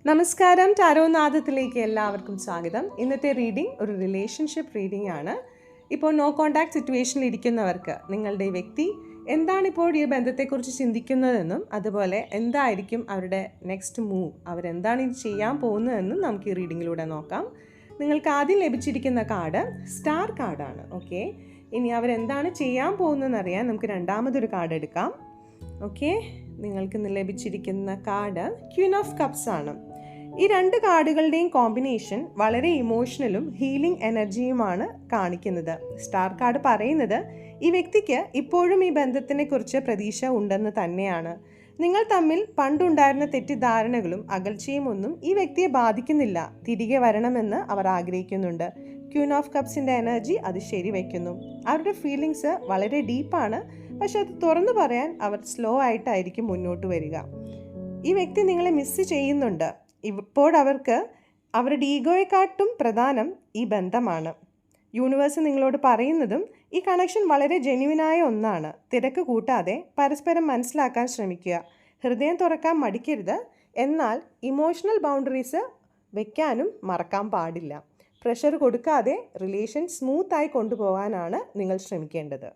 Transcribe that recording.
നമസ്കാരം, ടാരോനാഥത്തിലേക്ക് എല്ലാവർക്കും സ്വാഗതം. ഇന്നത്തെ റീഡിംഗ് ഒരു റിലേഷൻഷിപ്പ് റീഡിംഗ് ആണ്. ഇപ്പോൾ നോ കോണ്ടാക്ട് സിറ്റുവേഷനിൽ ഇരിക്കുന്നവർക്ക് നിങ്ങളുടെ വ്യക്തി എന്താണിപ്പോൾ ഈ ബന്ധത്തെക്കുറിച്ച് ചിന്തിക്കുന്നതെന്നും അതുപോലെ എന്തായിരിക്കും അവരുടെ നെക്സ്റ്റ് മൂവ്, അവരെന്താണ് ഇത് ചെയ്യാൻ പോകുന്നതെന്നും നമുക്ക് ഈ റീഡിങ്ങിലൂടെ നോക്കാം. നിങ്ങൾക്ക് ആദ്യം ലഭിച്ചിരിക്കുന്ന കാർഡ് സ്റ്റാർ കാർഡാണ്. ഓക്കെ, ഇനി അവരെന്താണ് ചെയ്യാൻ പോകുന്നതെന്ന് അറിയാൻ നമുക്ക് രണ്ടാമതൊരു കാർഡ് എടുക്കാം. ഓക്കെ, നിങ്ങൾക്ക് ലഭിച്ചിരിക്കുന്ന കാർഡ് ക്വീൻ ഓഫ് കപ്സ് ആണ്. ഈ രണ്ട് കാർഡുകളുടെയും കോമ്പിനേഷൻ വളരെ ഇമോഷണലും ഹീലിംഗ് എനർജിയുമാണ് കാണിക്കുന്നത്. സ്റ്റാർ കാർഡ് പറയുന്നത് ഈ വ്യക്തിക്ക് ഇപ്പോഴും ഈ ബന്ധത്തിനെ കുറിച്ച് പ്രതീക്ഷ ഉണ്ടെന്ന് തന്നെയാണ്. നിങ്ങൾ തമ്മിൽ പണ്ടുണ്ടായിരുന്ന തെറ്റിദ്ധാരണകളും അകൽച്ചയും ഒന്നും ഈ വ്യക്തിയെ ബാധിക്കുന്നില്ല. തിരികെ വരണമെന്ന് അവർ ആഗ്രഹിക്കുന്നുണ്ട്. ക്വീൻ ഓഫ് കപ്സിൻ്റെ എനർജി അത് ശരിവയ്ക്കുന്നു. അവരുടെ ഫീലിങ്സ് വളരെ ഡീപ്പാണ്, പക്ഷെ അത് തുറന്നു പറയാൻ അവർ സ്ലോ ആയിട്ടായിരിക്കും മുന്നോട്ട് വരിക. ഈ വ്യക്തി നിങ്ങളെ മിസ് ചെയ്യുന്നുണ്ട്. ഇപ്പോഴവർക്ക് അവരുടെ ഈഗോയെക്കാട്ടും പ്രധാനം ഈ ബന്ധമാണ്. യൂണിവേഴ്സ് നിങ്ങളോട് പറയുന്നതും ഈ കണക്ഷൻ വളരെ ജെന്യുവിനായ ഒന്നാണ്. തിരക്ക് കൂട്ടാതെ പരസ്പരം മനസ്സിലാക്കാൻ ശ്രമിക്കുക. ഹൃദയം തുറക്കാൻ മടിക്കരുത്, എന്നാൽ ഇമോഷണൽ ബൗണ്ടറീസ് വെക്കാനും മറക്കാൻ പാടില്ല. പ്രഷർ കൊടുക്കാതെ റിലേഷൻ സ്മൂത്തായി കൊണ്ടുപോകാനാണ് നിങ്ങൾ ശ്രമിക്കേണ്ടത്.